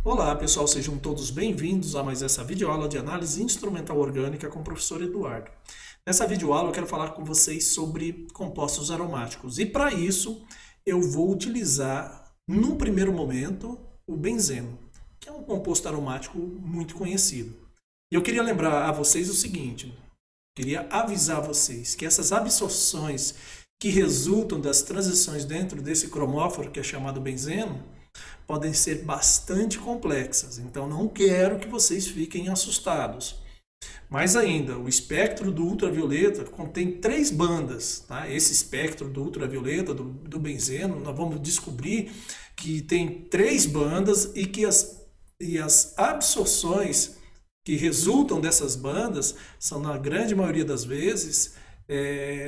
Olá pessoal, sejam todos bem-vindos a mais essa videoaula de análise instrumental orgânica com o professor Eduardo. Nessa videoaula eu quero falar com vocês sobre compostos aromáticos e para isso eu vou utilizar, num primeiro momento, o benzeno, que é um composto aromático muito conhecido. E eu queria lembrar a vocês o seguinte, queria avisar vocês que essas absorções que resultam das transições dentro desse cromóforo que é chamado benzeno, podem ser bastante complexas, então não quero que vocês fiquem assustados. Mais ainda, o espectro do ultravioleta contém 3 bandas, tá? Esse espectro do ultravioleta, do benzeno, nós vamos descobrir que tem 3 bandas e que as absorções que resultam dessas bandas são, na grande maioria das vezes,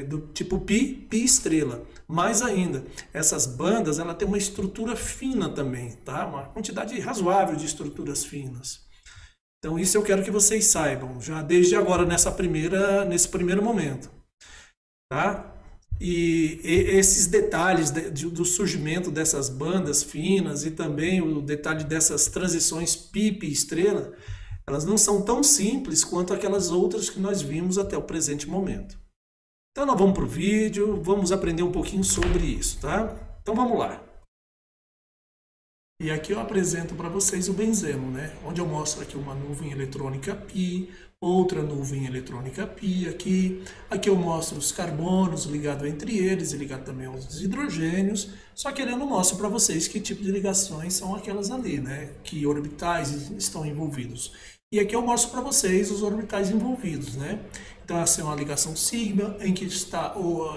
do tipo pi estrela. Mais ainda, essas bandas ela tem uma estrutura fina também, tá? Uma quantidade razoável de estruturas finas. Então isso eu quero que vocês saibam já desde agora nesse primeiro momento, tá? E esses detalhes do surgimento dessas bandas finas e também o detalhe dessas transições pi estrela, elas não são tão simples quanto aquelas outras que nós vimos até o presente momento. Então nós vamos para o vídeo, vamos aprender um pouquinho sobre isso, tá? Então vamos lá. E aqui eu apresento para vocês o benzeno, né? Onde eu mostro aqui uma nuvem eletrônica π, outra nuvem eletrônica π aqui. Aqui eu mostro os carbonos ligados entre eles e ligado também aos hidrogênios. Só que eu não mostro para vocês que tipo de ligações são aquelas ali, né? Que orbitais estão envolvidos. E aqui eu mostro para vocês os orbitais envolvidos, né? Então, essa é uma ligação sigma, em que está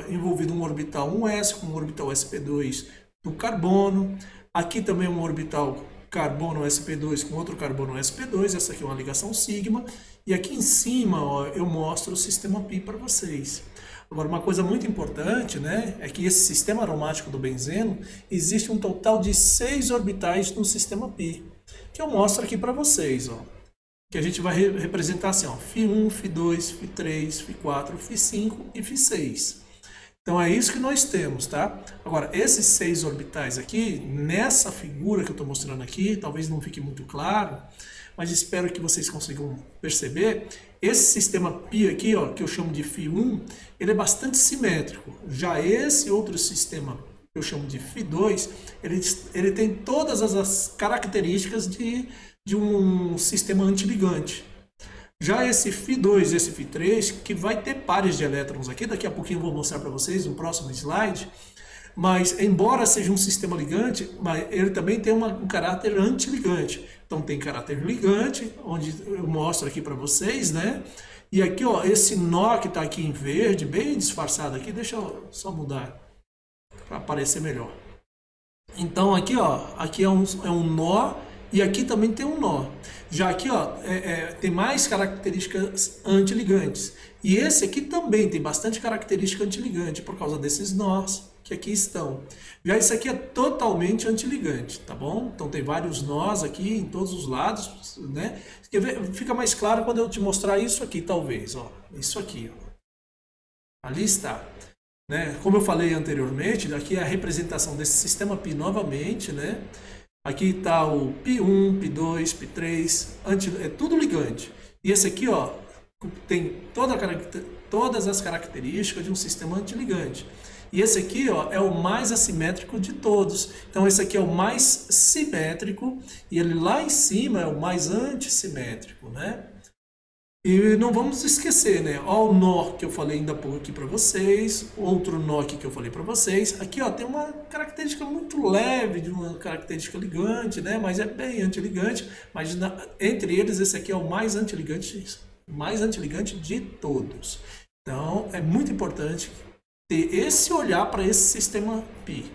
envolvido um orbital 1s com um orbital sp2 do carbono. Aqui também um orbital carbono sp2 com outro carbono sp2. Essa aqui é uma ligação sigma. E aqui em cima, ó, eu mostro o sistema π para vocês. Agora, uma coisa muito importante, né, é que esse sistema aromático do benzeno, existe um total de 6 orbitais no sistema π, que eu mostro aqui para vocês, ó. Que a gente vai representar assim, ó, Φ1, Φ2, Φ3, Φ4, Φ5 e Φ6. Então é isso que nós temos, tá? Agora, esses 6 orbitais aqui, nessa figura que eu estou mostrando aqui, talvez não fique muito claro, mas espero que vocês consigam perceber, esse sistema π aqui, ó, que eu chamo de Φ1, ele é bastante simétrico. Já esse outro sistema que eu chamo de Φ2, ele tem todas as características de um sistema antiligante. Já esse Φ2 e esse Φ3, que vai ter pares de elétrons aqui, daqui a pouquinho eu vou mostrar para vocês no próximo slide, mas embora seja um sistema ligante, mas ele também tem um caráter antiligante. Então tem caráter ligante, onde eu mostro aqui para vocês, né? E aqui, ó, esse nó que está aqui em verde, bem disfarçado aqui, deixa eu só mudar para aparecer melhor. Então aqui, ó, aqui é um nó. E aqui também tem um nó. Já aqui, ó, tem mais características antiligantes. E esse aqui também tem bastante característica antiligante por causa desses nós que aqui estão. Já esse aqui é totalmente antiligante, tá bom? Então tem vários nós aqui em todos os lados, né? Fica mais claro quando eu te mostrar isso aqui, talvez, ó. Isso aqui, ó. Ali está. Né? Como eu falei anteriormente, aqui é a representação desse sistema π novamente, né? Aqui está o Π1, Π2, Π3, é tudo ligante. E esse aqui, ó, tem todas as características de um sistema antiligante. E esse aqui, ó, é o mais assimétrico de todos. Então esse aqui é o mais simétrico e ele lá em cima é o mais antissimétrico, né? E não vamos esquecer, né? Ó, o nó que eu falei ainda há pouco aqui para vocês, outro nó aqui que eu falei para vocês. Aqui, ó, tem uma característica muito leve de uma característica ligante, né? Mas é bem antiligante. Mas entre eles, esse aqui é o mais antiligante de todos. Então, é muito importante ter esse olhar para esse sistema π.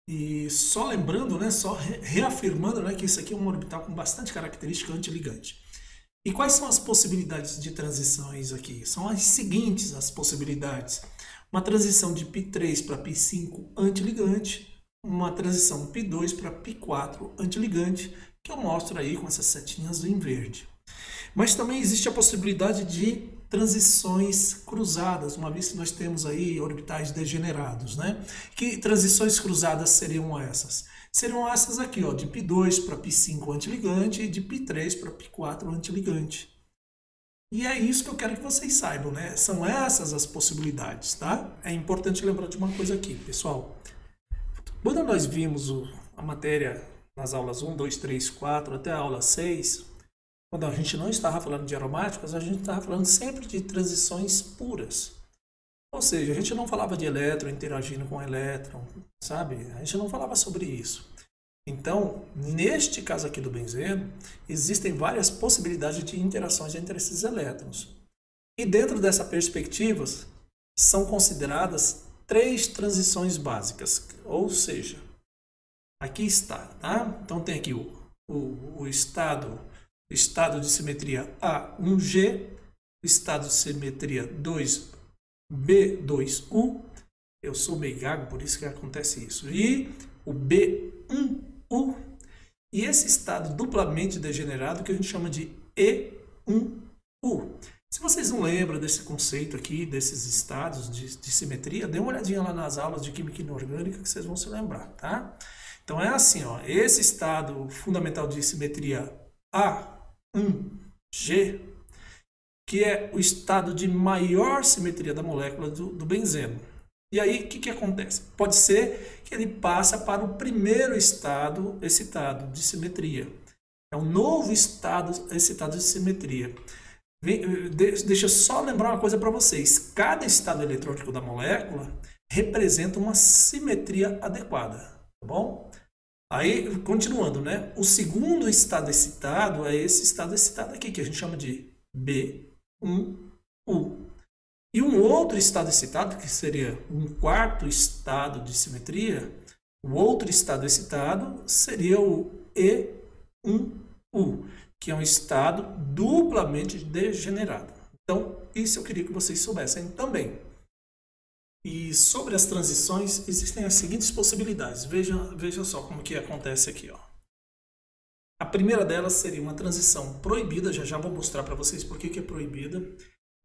E só lembrando, né? Só reafirmando, né? Que esse aqui é um orbital com bastante característica antiligante. E quais são as possibilidades de transições aqui? São as seguintes as possibilidades. Uma transição de π3 para π5 antiligante, uma transição π2 para π4 antiligante, que eu mostro aí com essas setinhas em verde. Mas também existe a possibilidade de transições cruzadas, uma vez que nós temos aí orbitais degenerados, né? Que transições cruzadas seriam essas? Serão essas aqui, ó, de π2 para π5 antiligante e de π3 para π4 antiligante. E é isso que eu quero que vocês saibam, né? São essas as possibilidades, tá? É importante lembrar de uma coisa aqui, pessoal. Quando nós vimos a matéria nas aulas 1, 2, 3, 4 até a aula 6, quando a gente não estava falando de aromáticos, a gente estava falando sempre de transições puras. Ou seja, a gente não falava de elétron interagindo com elétron, sabe? A gente não falava sobre isso. Então, neste caso aqui do benzeno, existem várias possibilidades de interações entre esses elétrons. E dentro dessa perspectiva, são consideradas 3 transições básicas. Ou seja, aqui está, tá? Então tem aqui o estado de simetria A1G, estado de simetria 2B2U. Eu sou meio gago, por isso que acontece isso. E o B1U. E esse estado duplamente degenerado que a gente chama de E1U. Se vocês não lembram desse conceito aqui, desses estados de simetria, dê uma olhadinha lá nas aulas de Química Inorgânica que vocês vão se lembrar, tá? Então é assim, ó, esse estado fundamental de simetria A1G, que é o estado de maior simetria da molécula do benzeno. E aí, o que acontece? Pode ser que ele passa para o primeiro estado excitado de simetria. É um novo estado excitado de simetria. Deixa eu só lembrar uma coisa para vocês. Cada estado eletrônico da molécula representa uma simetria adequada, tá bom? Aí, continuando, né? O segundo estado excitado é esse estado excitado aqui, que a gente chama de B1U. E um outro estado excitado, que seria um quarto estado de simetria, o outro estado excitado seria o E1U, que é um estado duplamente degenerado. Então, isso eu queria que vocês soubessem também. E sobre as transições, existem as seguintes possibilidades. Veja só como que acontece aqui, ó. A primeira delas seria uma transição proibida, já vou mostrar para vocês por que é proibida,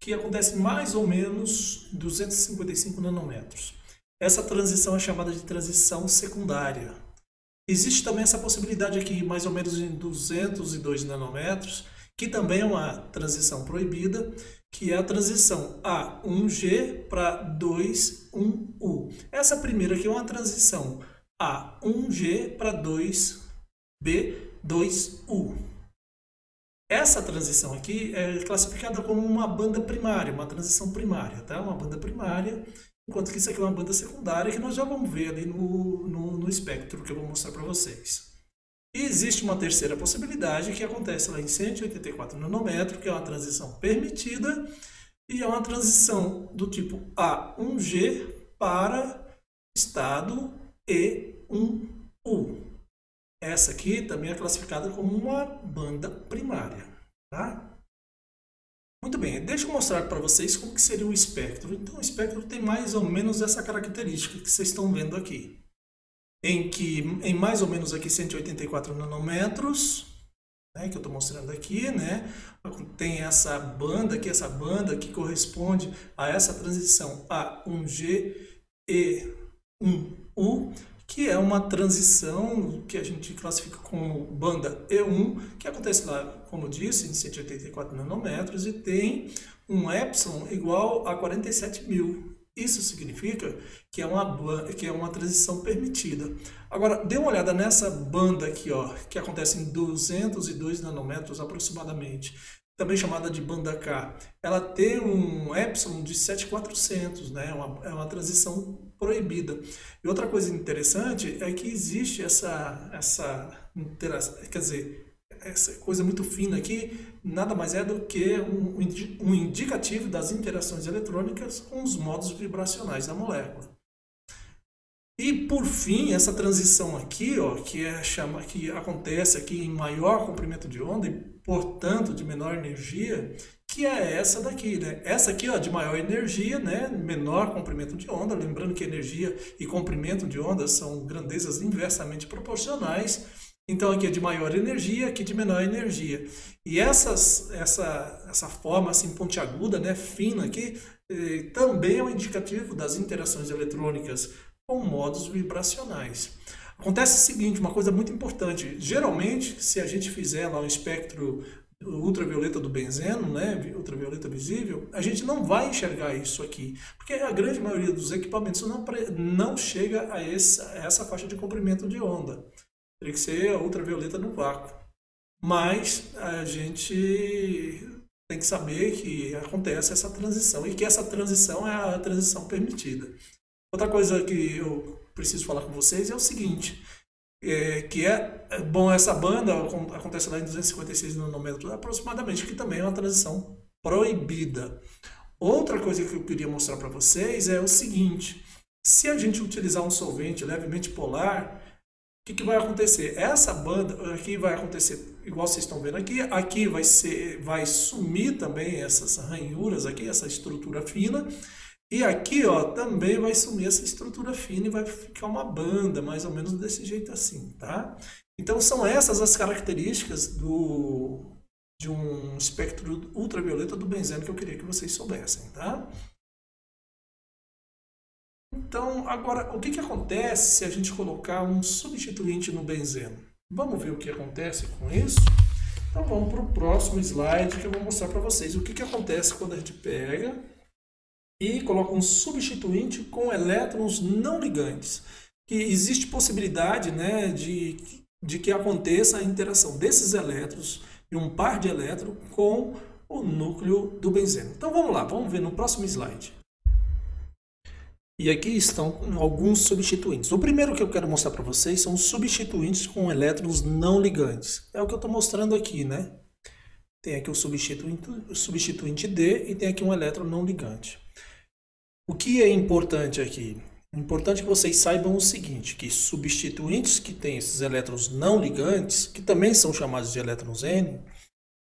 que acontece mais ou menos 255 nanômetros. Essa transição é chamada de transição secundária. Existe também essa possibilidade aqui, mais ou menos em 202 nanômetros, que também é uma transição proibida, que é a transição A1G para 2,1U. Essa primeira aqui é uma transição A1G para 2B2U. Essa transição aqui é classificada como uma banda primária, uma transição primária, tá? Uma banda primária, enquanto que isso aqui é uma banda secundária, que nós já vamos ver ali no espectro que eu vou mostrar para vocês. E existe uma terceira possibilidade que acontece lá em 184 nanômetros, que é uma transição permitida, e é uma transição do tipo A1G para estado E1U. Essa aqui também é classificada como uma banda primária, tá? Muito bem, deixa eu mostrar para vocês como que seria o espectro. Então, o espectro tem mais ou menos essa característica que vocês estão vendo aqui. Em mais ou menos aqui 184 nanômetros, né, que eu estou mostrando aqui, né, tem essa banda que corresponde a essa transição A1G E1U, que é uma transição que a gente classifica como banda E1, que acontece lá, como eu disse, em 184 nanômetros e tem um epsilon igual a 47.000. Isso significa que é uma transição permitida. Agora, dê uma olhada nessa banda aqui, ó, que acontece em 202 nanômetros aproximadamente, também chamada de banda K. Ela tem um epsilon de 7.400, né? É uma transição proibida. E outra coisa interessante é que existe essa interação, quer dizer, essa coisa muito fina aqui, nada mais é do que um indicativo das interações eletrônicas com os modos vibracionais da molécula. E por fim, essa transição aqui, ó, que acontece aqui em maior comprimento de onda e, portanto, de menor energia, que é essa daqui, né? Essa aqui, ó, de maior energia, né? Menor comprimento de onda, lembrando que energia e comprimento de onda são grandezas inversamente proporcionais. Então, aqui é de maior energia, aqui de menor energia. E essa forma assim pontiaguda, né, fina aqui, também é um indicativo das interações eletrônicas com modos vibracionais. Acontece o seguinte, uma coisa muito importante. Geralmente, se a gente fizer lá um espectro ultravioleta do benzeno, né, ultravioleta visível, a gente não vai enxergar isso aqui, porque a grande maioria dos equipamentos não chega a essa faixa de comprimento de onda. Teria que ser a ultravioleta no vácuo. Mas a gente tem que saber que acontece essa transição e que essa transição é a transição permitida. Outra coisa que eu preciso falar com vocês é o seguinte, bom, essa banda acontece lá em 256 nanômetros aproximadamente, que também é uma transição proibida. Outra coisa que eu queria mostrar para vocês é o seguinte, se a gente utilizar um solvente levemente polar, o que vai acontecer? Essa banda aqui vai acontecer, igual vocês estão vendo aqui vai sumir também essas ranhuras aqui, essa estrutura fina, e aqui, ó, também vai sumir essa estrutura fina e vai ficar uma banda, mais ou menos desse jeito assim, tá? Então são essas as características de um espectro ultravioleta do benzeno que eu queria que vocês soubessem, tá? Então, agora, o que acontece se a gente colocar um substituinte no benzeno? Vamos ver o que acontece com isso? Então vamos para o próximo slide que eu vou mostrar para vocês o que acontece quando a gente pega e coloca um substituinte com elétrons não ligantes. Que existe possibilidade, né, de que aconteça a interação desses elétrons e um par de elétrons com o núcleo do benzeno. Então vamos lá, vamos ver no próximo slide. E aqui estão alguns substituintes. O primeiro que eu quero mostrar para vocês são os substituintes com elétrons não ligantes. É o que eu estou mostrando aqui, né? Tem aqui o substituinte D e tem aqui um elétron não ligante. O que é importante aqui? É importante que vocês saibam o seguinte, que substituintes que têm esses elétrons não ligantes, que também são chamados de elétrons N,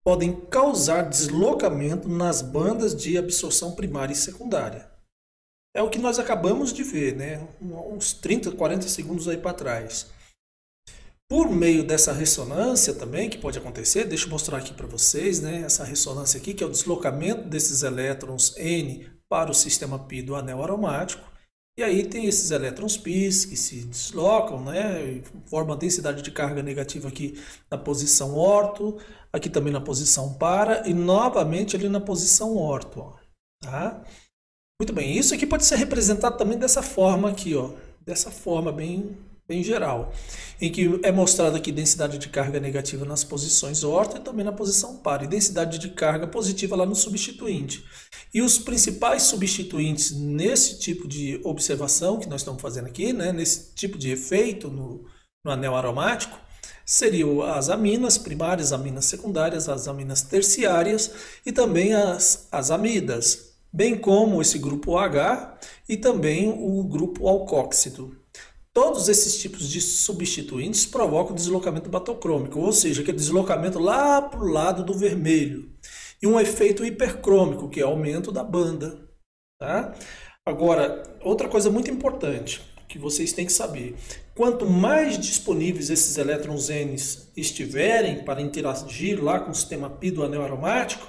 podem causar deslocamento nas bandas de absorção primária e secundária. É o que nós acabamos de ver, né? Uns 30, 40 segundos aí para trás. Por meio dessa ressonância também, que pode acontecer, deixa eu mostrar aqui para vocês, né? Essa ressonância aqui, que é o deslocamento desses elétrons N para o sistema π do anel aromático. E aí tem esses elétrons π que se deslocam, né? E formam a densidade de carga negativa aqui na posição orto, aqui também na posição para e novamente ali na posição orto, ó, tá? Muito bem, isso aqui pode ser representado também dessa forma aqui, ó, dessa forma bem geral, em que é mostrada aqui densidade de carga negativa nas posições orto e também na posição par, e densidade de carga positiva lá no substituinte. E os principais substituintes nesse tipo de observação que nós estamos fazendo aqui, né, nesse tipo de efeito no anel aromático, seriam as aminas primárias, aminas secundárias, as aminas terciárias e também as amidas, bem como esse grupo H e também o grupo alcóxido. Todos esses tipos de substituintes provocam deslocamento batocrômico, ou seja, aquele deslocamento lá para o lado do vermelho. E um efeito hipercrômico, que é aumento da banda. Tá? Agora, outra coisa muito importante que vocês têm que saber. Quanto mais disponíveis esses elétrons N estiverem para interagir lá com o sistema π do anel aromático,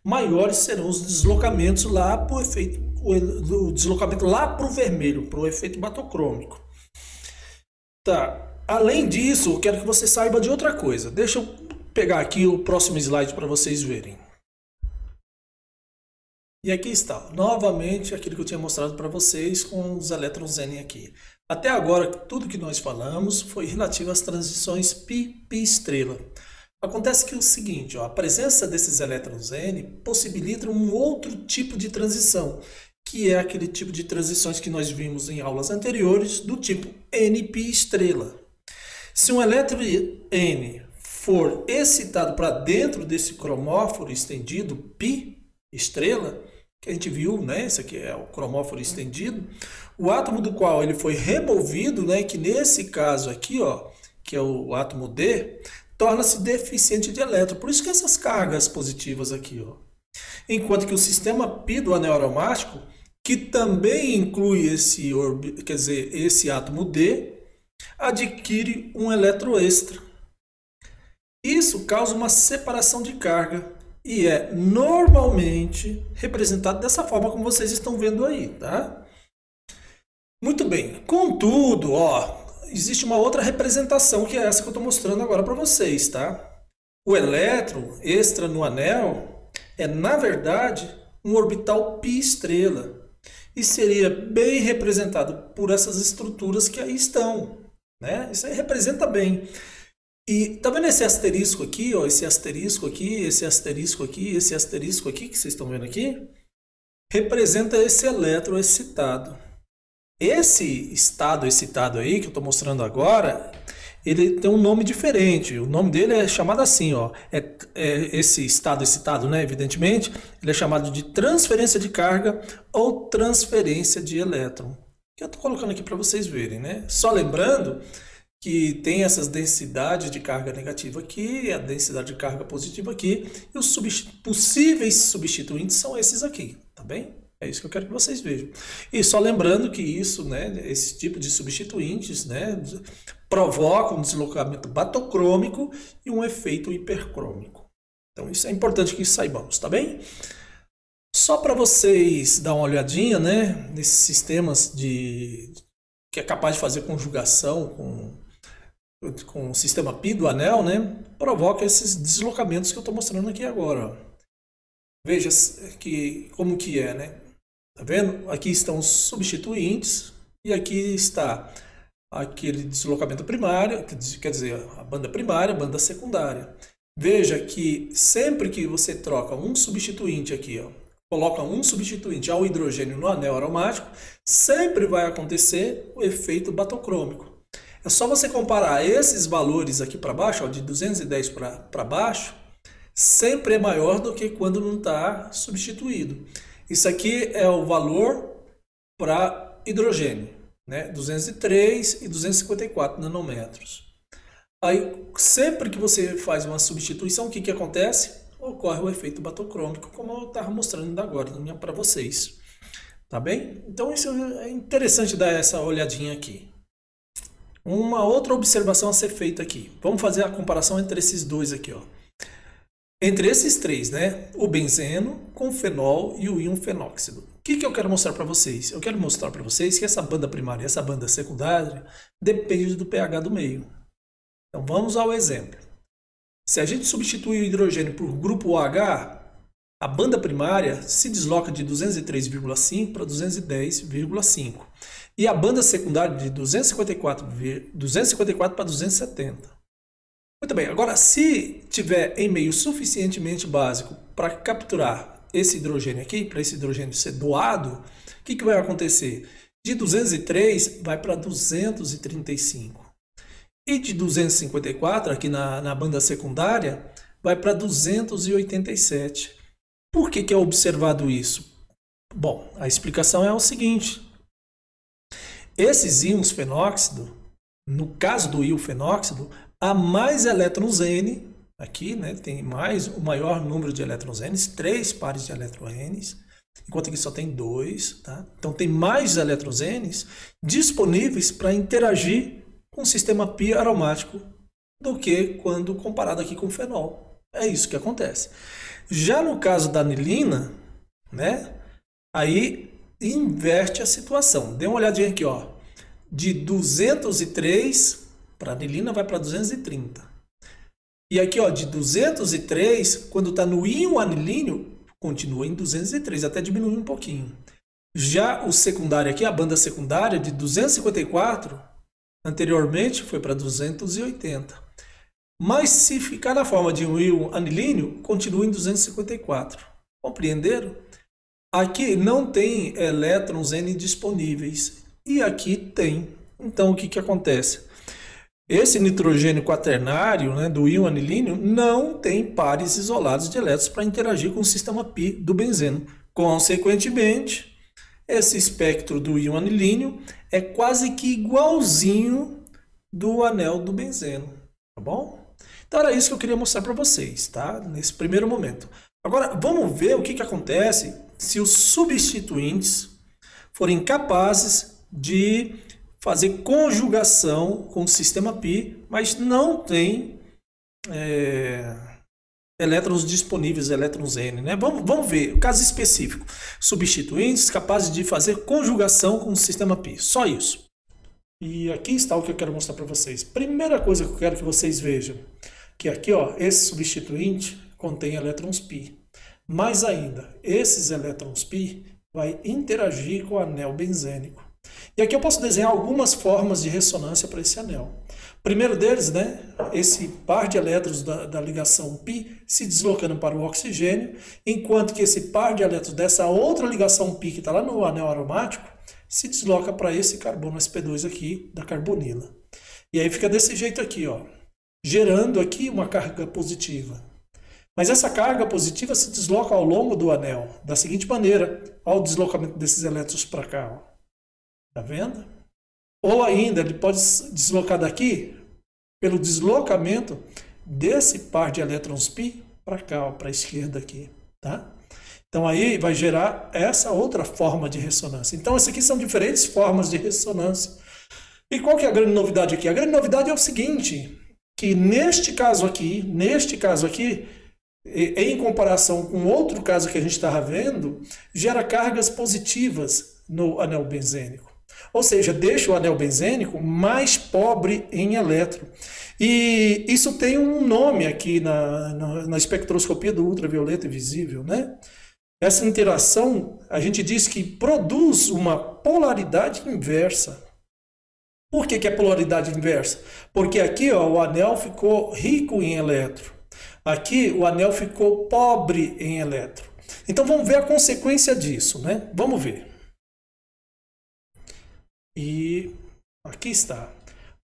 maiores serão os deslocamentos lá para o deslocamento lá para o vermelho, para o efeito batocrômico. Tá. Além disso, eu quero que você saiba de outra coisa. Deixa eu pegar aqui o próximo slide para vocês verem. E aqui está, novamente, aquilo que eu tinha mostrado para vocês com os elétrons N aqui. Até agora, tudo que nós falamos foi relativo às transições π estrela. Acontece que é o seguinte, ó, a presença desses elétrons N possibilita um outro tipo de transição, que é aquele tipo de transições que nós vimos em aulas anteriores, do tipo NP estrela. Se um elétron N for excitado para dentro desse cromóforo estendido π estrela, que a gente viu, né? Esse aqui é o cromóforo estendido, o átomo do qual ele foi removido, né? Que nesse caso aqui, ó, que é o átomo D, torna-se deficiente de elétron. Por isso que essas cargas positivas aqui, ó. Enquanto que o sistema π do anel aromático, que também inclui esse átomo D, adquire um elétron extra. Isso causa uma separação de carga e é normalmente representado dessa forma como vocês estão vendo aí, tá? Muito bem. Contudo, ó, existe uma outra representação que é essa que eu estou mostrando agora para vocês, tá? O elétron extra no anel é, na verdade, um orbital pi estrela e seria bem representado por essas estruturas que aí estão, né? Isso aí representa bem. E tá vendo esse asterisco aqui, ó, esse asterisco aqui, esse asterisco aqui, esse asterisco aqui que vocês estão vendo aqui? Representa esse elétron excitado. Esse estado excitado aí que eu estou mostrando agora, ele tem um nome diferente. O nome dele é chamado assim, ó. Esse estado excitado, né? Evidentemente, ele é chamado de transferência de carga ou transferência de elétron. Que eu estou colocando aqui para vocês verem, né? Só lembrando que tem essas densidades de carga negativa aqui, a densidade de carga positiva aqui, e os possíveis substituintes são esses aqui, tá bem? É isso que eu quero que vocês vejam. E só lembrando que isso, né, esse tipo de substituintes, né, provoca um deslocamento batocrômico e um efeito hipercrômico. Então isso é importante que saibamos, tá bem? Só para vocês dar uma olhadinha, né, nesses sistemas que é capaz de fazer conjugação com o sistema pi do anel, né, provoca esses deslocamentos que eu estou mostrando aqui agora. Ó. Veja como que é, né? Tá vendo? Aqui estão os substituintes e aqui está aquele deslocamento primário, quer dizer, a banda primária, a banda secundária. Veja que sempre que você troca um substituinte aqui, ó, coloca um substituinte ao hidrogênio no anel aromático, sempre vai acontecer o efeito batocrômico. É só você comparar esses valores aqui para baixo, ó, de 210 para baixo, sempre é maior do que quando não está substituído. Isso aqui é o valor para hidrogênio, né? 203 e 254 nanômetros. Aí, sempre que você faz uma substituição, o que acontece? Ocorre o efeito batocrômico, como eu estava mostrando agora para vocês. Tá bem? Então, isso é interessante dar essa olhadinha aqui. Uma outra observação a ser feita aqui. Vamos fazer a comparação entre esses dois aqui, ó. Entre esses três, né? O benzeno com o fenol e o íon fenóxido. O que eu quero mostrar para vocês? Eu quero mostrar para vocês que essa banda primária e essa banda secundária depende do pH do meio. Então vamos ao exemplo. Se a gente substituir o hidrogênio por grupo OH, a banda primária se desloca de 203,5 para 210,5. E a banda secundária de 254 para 270. Muito bem, agora se tiver em meio suficientemente básico para capturar esse hidrogênio aqui, para esse hidrogênio ser doado, o que vai acontecer? De 203 vai para 235. E de 254, aqui na banda secundária, vai para 287. Por que é observado isso? Bom, a explicação é o seguinte. Esses íons fenóxido, no caso do íon fenóxido, há mais elétrons N, aqui, né, tem o maior número de elétrons N, 3 pares de elétrons N, enquanto aqui só tem 2, tá? Então tem mais elétrons N disponíveis para interagir com o sistema pi aromático do que quando comparado aqui com o fenol. É isso que acontece. Já no caso da anilina, né, aí inverte a situação. Dê uma olhadinha aqui, ó. De 203 para a anilina vai para 230. E aqui, ó, de 203, quando está no íon anilíneo, continua em 203, até diminuir um pouquinho. Já o secundário aqui, a banda secundária, de 254, anteriormente foi para 280. Mas se ficar na forma de um íon anilíneo, continua em 254. Compreenderam? Aqui não tem elétrons N disponíveis. E aqui tem. Então, o que acontece? Esse nitrogênio quaternário, né, do íon anilíneo não tem pares isolados de elétrons para interagir com o sistema pi do benzeno. Consequentemente, esse espectro do íon anilíneo é quase que igualzinho do anel do benzeno. Tá bom? Então, era isso que eu queria mostrar para vocês, tá? Nesse primeiro momento. Agora, vamos ver o que acontece se os substituintes forem capazes de fazer conjugação com o sistema pi, mas não tem elétrons disponíveis, elétrons N, né? Vamos ver o caso específico. Substituintes capazes de fazer conjugação com o sistema pi, só isso. E aqui está o que eu quero mostrar para vocês. Primeira coisa que eu quero que vocês vejam, que aqui, ó, esse substituinte contém elétrons π. Mais ainda, esses elétrons π vai interagir com o anel benzênico. E aqui eu posso desenhar algumas formas de ressonância para esse anel. O primeiro deles, né, esse par de elétrons da ligação π se deslocando para o oxigênio, enquanto que esse par de elétrons dessa outra ligação π que está lá no anel aromático se desloca para esse carbono sp2 aqui da carbonila. E aí fica desse jeito aqui, ó, gerando aqui uma carga positiva. Mas essa carga positiva se desloca ao longo do anel, da seguinte maneira, ao deslocamento desses elétrons para cá, ó. Tá vendo? Ou ainda, ele pode se deslocar daqui pelo deslocamento desse par de elétrons π para cá, para a esquerda aqui, tá? Então aí vai gerar essa outra forma de ressonância. Então essas aqui são diferentes formas de ressonância. E qual que é a grande novidade aqui? A grande novidade é o seguinte, que neste caso aqui, em comparação com outro caso que a gente estava vendo, gera cargas positivas no anel benzênico. Ou seja, deixa o anel benzênico mais pobre em elétron. E isso tem um nome aqui na espectroscopia do ultravioleta visível, né? Essa interação, a gente diz que produz uma polaridade inversa. Por que é polaridade inversa? Porque aqui, ó, o anel ficou rico em elétron. Aqui o anel ficou pobre em elétron. Então vamos ver a consequência disso, né? Vamos ver. E aqui está.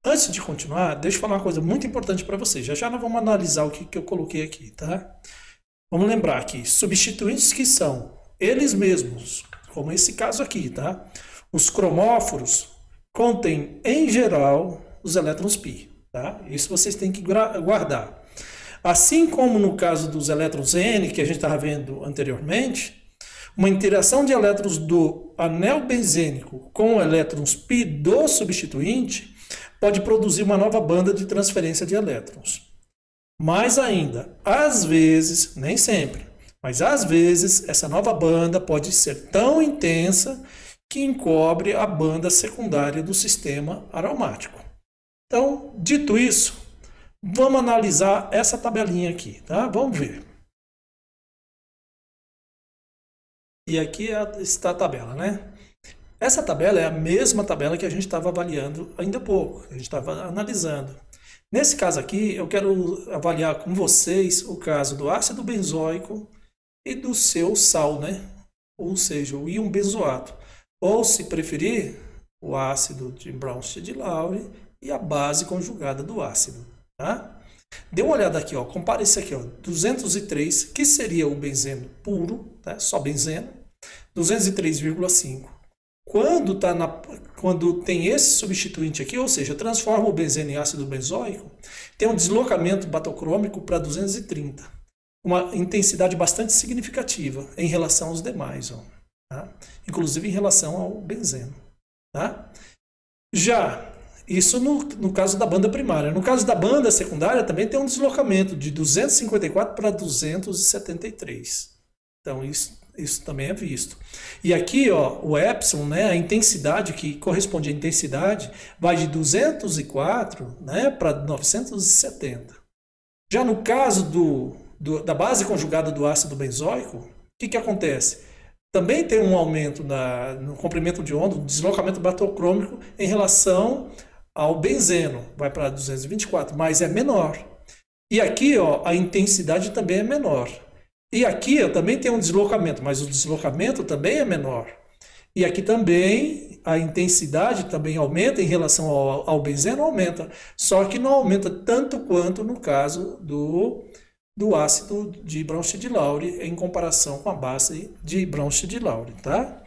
Antes de continuar, deixa eu falar uma coisa muito importante para vocês. Já nós vamos analisar o que eu coloquei aqui, tá? Vamos lembrar aqui, substituintes que são eles mesmos, como esse caso aqui, tá? Os cromóforos contêm, em geral, os elétrons π, tá? Isso vocês têm que guardar. Assim como no caso dos elétrons N, que a gente estava vendo anteriormente, uma interação de elétrons do anel benzênico com elétrons π do substituinte pode produzir uma nova banda de transferência de elétrons. Mais ainda, às vezes, nem sempre, mas às vezes, essa nova banda pode ser tão intensa que encobre a banda secundária do sistema aromático. Então, dito isso, vamos analisar essa tabelinha aqui, tá? Vamos ver. E aqui está a tabela, né? Essa tabela é a mesma tabela que a gente estava avaliando ainda há pouco, a gente estava analisando. Nesse caso aqui, eu quero avaliar com vocês o caso do ácido benzoico e do seu sal, né? Ou seja, o íon benzoato. Ou, se preferir, o ácido de Braunschweig-Lowry e a base conjugada do ácido, tá? Dê uma olhada aqui, ó. Compara esse aqui, ó, 203, que seria o benzeno puro, tá? Só benzeno, 203,5. Quando tem esse substituinte aqui, ou seja, transforma o benzeno em ácido benzoico, tem um deslocamento batocrômico para 230. Uma intensidade bastante significativa em relação aos demais, ó, tá? Inclusive em relação ao benzeno. Tá? Já, isso no caso da banda primária. No caso da banda secundária, também tem um deslocamento de 254 para 273. Então, isso também é visto. E aqui, ó, o epsilon, né, a intensidade que corresponde à intensidade, vai de 204, né, para 970. Já no caso da base conjugada do ácido benzoico, o que acontece? Também tem um aumento no comprimento de onda, deslocamento batocrômico em relação ao benzeno, vai para 224, mas é menor. E aqui, ó, a intensidade também é menor. E aqui ó, também tem um deslocamento, mas o deslocamento também é menor. E aqui também a intensidade também aumenta em relação ao benzeno, aumenta. Só que não aumenta tanto quanto no caso do ácido de Braunschweig-Lowry em comparação com a base de Braunschweig-Lowry, tá?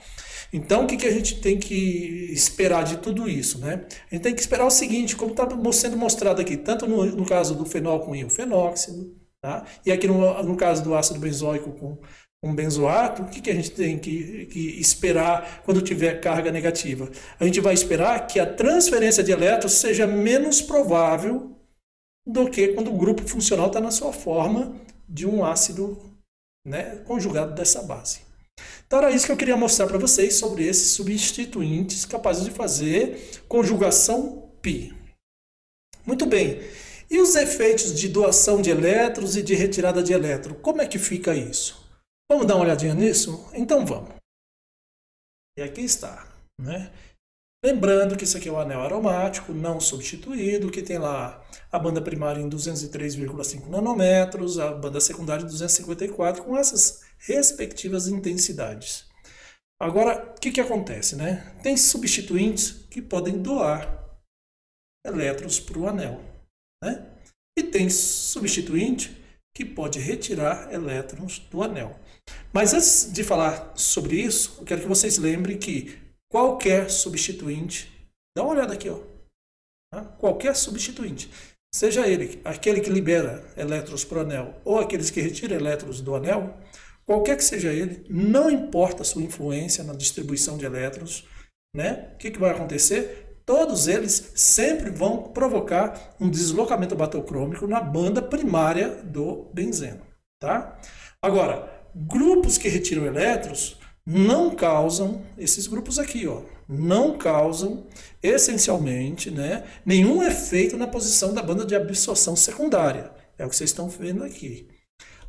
Então, o que a gente tem que esperar de tudo isso, né? A gente tem que esperar o seguinte, como está sendo mostrado aqui, tanto no caso do fenol com íon fenóxido, tá? E aqui no caso do ácido benzoico com benzoato, o que a gente tem que esperar quando tiver carga negativa? A gente vai esperar que a transferência de elétrons seja menos provável do que quando o grupo funcional está na sua forma de um ácido, né, conjugado dessa base. Então era isso que eu queria mostrar para vocês sobre esses substituintes capazes de fazer conjugação π. Muito bem. E os efeitos de doação de elétrons e de retirada de elétron? Como é que fica isso? Vamos dar uma olhadinha nisso? Então vamos. E aqui está, né? Lembrando que isso aqui é o anel aromático não substituído, que tem lá a banda primária em 203,5 nanômetros, a banda secundária em 254, com essas respectivas intensidades. Agora, o que acontece, né? Tem substituintes que podem doar elétrons para o anel, né? E tem substituinte que pode retirar elétrons do anel. Mas antes de falar sobre isso, eu quero que vocês lembrem que qualquer substituinte, dá uma olhada aqui, ó, tá? Qualquer substituinte, seja ele aquele que libera elétrons para o anel ou aqueles que retiram elétrons do anel, qualquer que seja ele, não importa a sua influência na distribuição de elétrons, né? O que vai acontecer? Todos eles sempre vão provocar um deslocamento batocrômico na banda primária do benzeno, tá? Agora, grupos que retiram elétrons não causam, esses grupos aqui, ó, não causam essencialmente, né, nenhum efeito na posição da banda de absorção secundária. É o que vocês estão vendo aqui.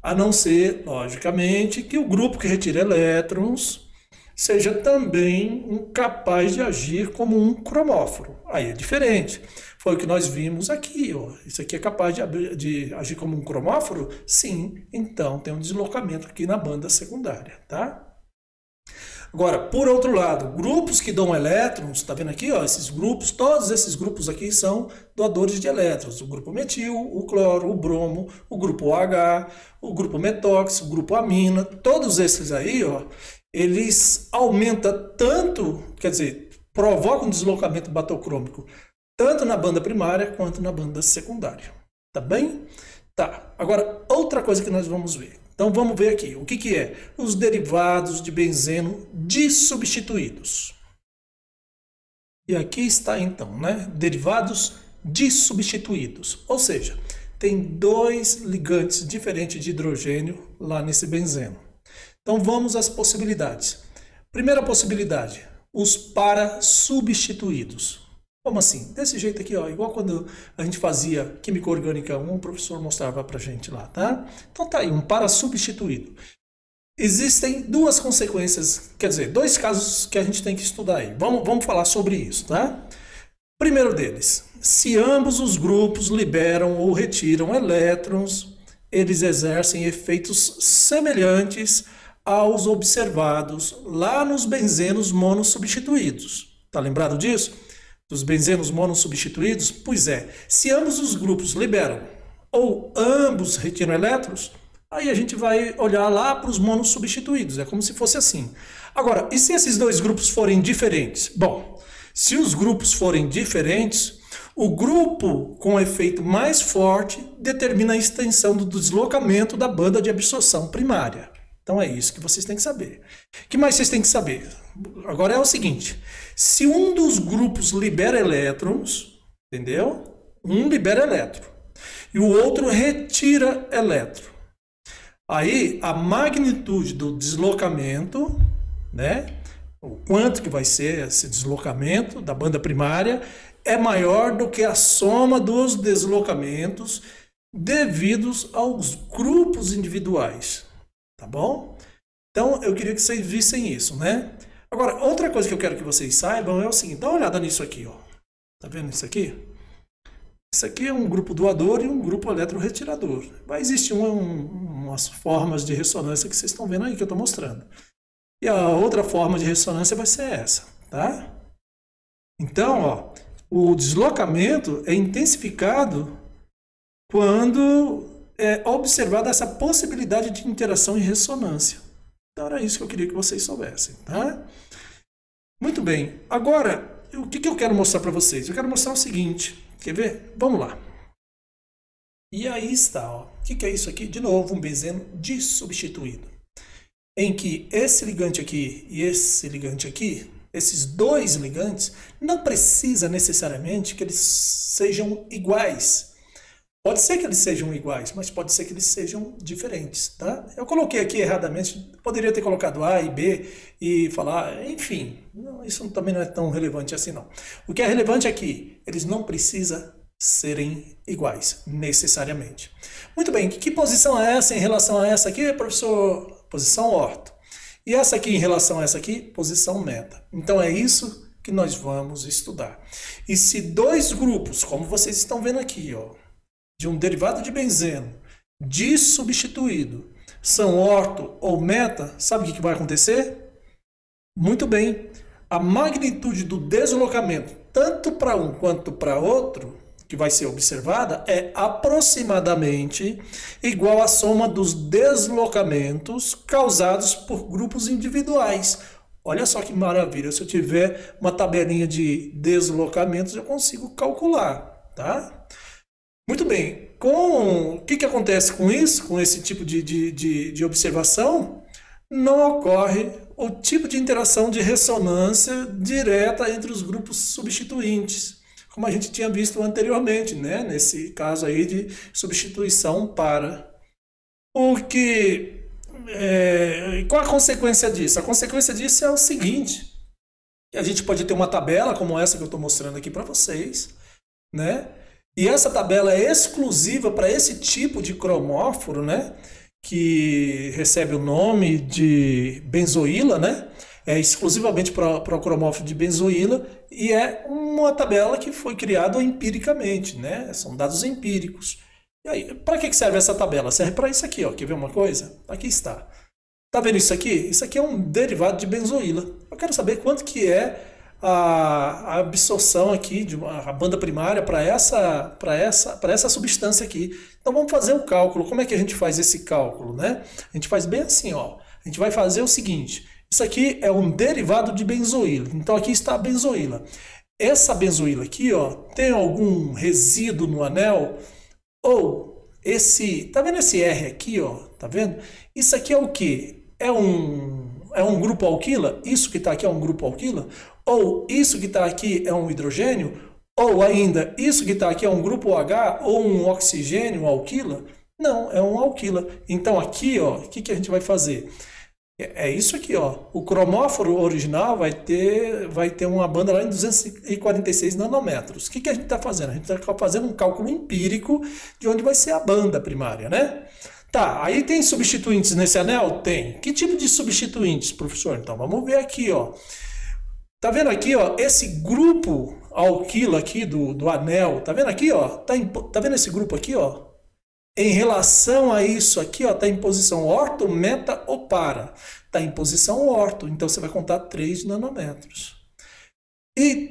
A não ser, logicamente, que o grupo que retira elétrons seja também capaz de agir como um cromóforo. Aí é diferente. Foi o que nós vimos aqui, ó. Isso aqui é capaz de agir como um cromóforo? Sim. Então tem um deslocamento aqui na banda secundária, tá? Agora, por outro lado, grupos que dão elétrons, tá vendo aqui, ó, esses grupos, todos esses grupos aqui são doadores de elétrons. O grupo metil, o cloro, o bromo, o grupo OH, o grupo metóxido, o grupo amina, todos esses aí, ó, eles aumentam tanto, quer dizer, provocam um deslocamento batocrômico tanto na banda primária quanto na banda secundária. Tá bem? Tá. Agora, outra coisa que nós vamos ver. Então vamos ver aqui, o que é? Os derivados de benzeno dissubstituídos. E aqui está então, né? Derivados dissubstituídos. Ou seja, tem dois ligantes diferentes de hidrogênio lá nesse benzeno. Então vamos às possibilidades. Primeira possibilidade, os para-substituídos. Como assim? Desse jeito aqui, ó, igual quando a gente fazia Química Orgânica 1, o professor mostrava pra gente lá, tá? Então tá aí, um para-substituído. Existem duas consequências, quer dizer, dois casos que a gente tem que estudar aí. Vamos falar sobre isso, tá? Primeiro deles, se ambos os grupos liberam ou retiram elétrons, eles exercem efeitos semelhantes aos observados lá nos benzenos monossubstituídos. Tá lembrado disso? Dos benzenos monossubstituídos? Pois é, se ambos os grupos liberam ou ambos retiram elétrons, aí a gente vai olhar lá para os monossubstituídos, é como se fosse assim. Agora, e se esses dois grupos forem diferentes? Bom, se os grupos forem diferentes, o grupo com efeito mais forte determina a extensão do deslocamento da banda de absorção primária. Então é isso que vocês têm que saber. O que mais vocês têm que saber? Agora é o seguinte, se um dos grupos libera elétrons, entendeu? Um libera elétron e o outro retira elétron. Aí a magnitude do deslocamento, né? O quanto que vai ser esse deslocamento da banda primária é maior do que a soma dos deslocamentos devidos aos grupos individuais. Tá bom? Então, eu queria que vocês vissem isso, né? Agora, outra coisa que eu quero que vocês saibam é o seguinte, dá uma olhada nisso aqui, ó. Tá vendo isso aqui? Isso aqui é um grupo doador e um grupo eletroretirador. Vai existir umas formas de ressonância que vocês estão vendo aí, que eu estou mostrando. E a outra forma de ressonância vai ser essa, tá? Então, ó, o deslocamento é intensificado quando é observada essa possibilidade de interação e ressonância. Então era isso que eu queria que vocês soubessem, tá? Muito bem. Agora, o que eu quero mostrar para vocês? Eu quero mostrar o seguinte. Quer ver? Vamos lá. E aí está, ó. O que é isso aqui? De novo, um benzeno dissubstituído. Em que esse ligante aqui e esse ligante aqui, esses dois ligantes, não precisa necessariamente que eles sejam iguais. Pode ser que eles sejam iguais, mas pode ser que eles sejam diferentes, tá? Eu coloquei aqui erradamente, poderia ter colocado A e B e falar, enfim, isso também não é tão relevante assim não. O que é relevante é que eles não precisam serem iguais, necessariamente. Muito bem, que posição é essa em relação a essa aqui, professor? Posição orto. E essa aqui em relação a essa aqui, posição meta. Então é isso que nós vamos estudar. E se dois grupos, como vocês estão vendo aqui, ó, de um derivado de benzeno dissubstituído são orto ou meta, sabe o que vai acontecer? Muito bem, a magnitude do deslocamento, tanto para um quanto para outro, que vai ser observada, é aproximadamente igual à soma dos deslocamentos causados por grupos individuais. Olha só que maravilha, se eu tiver uma tabelinha de deslocamentos, eu consigo calcular, tá? Muito bem, o que acontece com isso, com esse tipo de observação? Não ocorre o tipo de interação de ressonância direta entre os grupos substituintes, como a gente tinha visto anteriormente, né? Nesse caso aí de substituição para. Qual a consequência disso? A consequência disso é o seguinte, a gente pode ter uma tabela como essa que eu estou mostrando aqui para vocês, né? E essa tabela é exclusiva para esse tipo de cromóforo, né? Que recebe o nome de benzoíla, né? É exclusivamente para o cromóforo de benzoíla e é uma tabela que foi criada empiricamente, né? São dados empíricos. E aí, para que serve essa tabela? Serve para isso aqui, ó. Quer ver uma coisa? Aqui está. Tá vendo isso aqui? Isso aqui é um derivado de benzoíla. Eu quero saber quanto que é a absorção aqui de a banda primária para essa substância aqui. Então vamos fazer o cálculo. Como é que a gente faz esse cálculo, né? A gente faz bem assim, ó. A gente vai fazer o seguinte. Isso aqui é um derivado de benzoíla. Então aqui está a benzoíla. Essa benzoíla aqui, ó, tem algum resíduo no anel? Ou tá vendo esse R aqui, ó? Tá vendo? Isso aqui é o quê? É um grupo alquila? Isso que está aqui é um grupo alquila? Ou isso que está aqui é um hidrogênio? Ou ainda, isso que está aqui é um grupo OH ou um oxigênio, alquila? Não, é um alquila. Então aqui, ó, o que a gente vai fazer? É isso aqui, ó. O cromóforo original vai ter uma banda lá em 246 nanômetros. O que a gente está fazendo? A gente está fazendo um cálculo empírico de onde vai ser a banda primária, né? Tá, aí tem substituintes nesse anel? Tem. Que tipo de substituintes, professor? Então vamos ver aqui, ó. Tá vendo aqui, ó, esse grupo alquila aqui do anel, tá vendo aqui, ó? Tá vendo esse grupo aqui, ó? Em relação a isso aqui, ó, tá em posição orto, meta ou para? Tá em posição orto, então você vai contar 3 nanômetros. E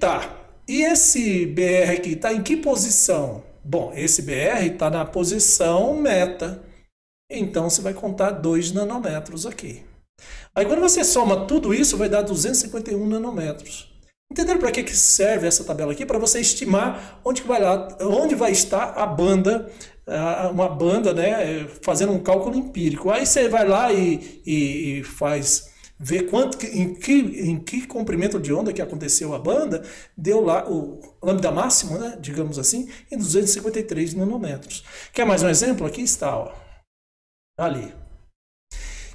esse BR aqui tá em que posição? Bom, esse BR tá na posição meta, então você vai contar 2 nanômetros aqui. Aí quando você soma tudo isso, vai dar 251 nanômetros. Entenderam para que serve essa tabela aqui? Para você estimar onde vai estar a banda, uma banda, né, fazendo um cálculo empírico. Aí você vai lá e vê em que comprimento de onda que aconteceu a banda, deu lá o lambda máximo, né, digamos assim, em 253 nanômetros. Quer mais um exemplo? Aqui está, ó, ali.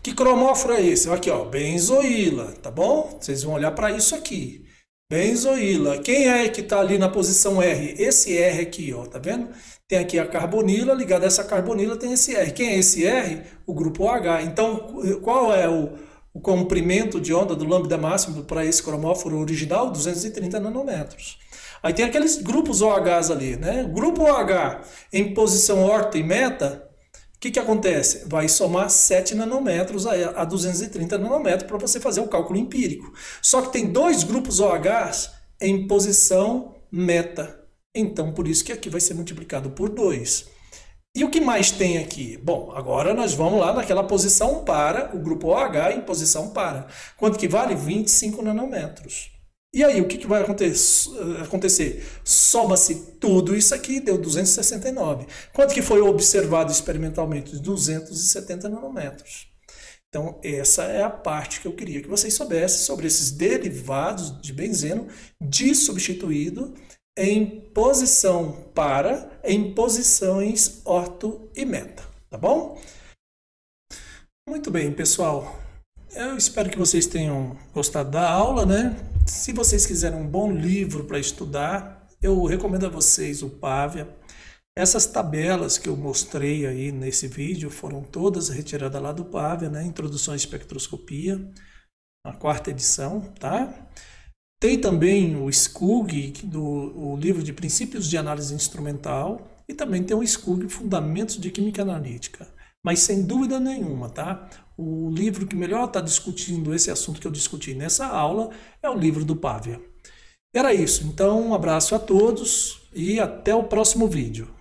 Que cromóforo é esse? Aqui, ó, benzoíla, tá bom? Vocês vão olhar para isso aqui. Benzoíla. Quem é que está ali na posição R? Esse R aqui, ó, tá vendo? Tem aqui a carbonila, ligada a essa carbonila tem esse R. Quem é esse R? O grupo OH. Então, qual é o comprimento de onda do lambda máximo para esse cromóforo original? 230 nanômetros. Aí tem aqueles grupos OHs ali, né? O grupo OH em posição orto e meta, o que acontece? Vai somar 7 nanômetros a 230 nanômetros para você fazer o cálculo empírico. Só que tem 2 grupos OHs em posição meta. Então, por isso que aqui vai ser multiplicado por 2. E o que mais tem aqui? Bom, agora nós vamos lá naquela posição para, o grupo OH em posição para. Quanto que vale? 25 nanômetros. E aí, o que vai acontecer? Soma-se tudo isso aqui, deu 269. Quanto que foi observado experimentalmente? 270 nanômetros. Então, essa é a parte que eu queria que vocês soubessem sobre esses derivados de benzeno dissubstituído em posição para, em posições orto e meta, tá bom? Muito bem, pessoal. Eu espero que vocês tenham gostado da aula, né? Se vocês quiserem um bom livro para estudar, eu recomendo a vocês o Pavia. Essas tabelas que eu mostrei aí nesse vídeo foram todas retiradas lá do Pavia, né? Introdução à Espectroscopia, a 4ª edição, tá? Tem também o SCUG, o livro de Princípios de Análise Instrumental, e também tem o SCUG, Fundamentos de Química Analítica. Mas sem dúvida nenhuma, tá? O livro que melhor está discutindo esse assunto que eu discuti nessa aula é o livro do Pavia. Era isso. Então, um abraço a todos e até o próximo vídeo.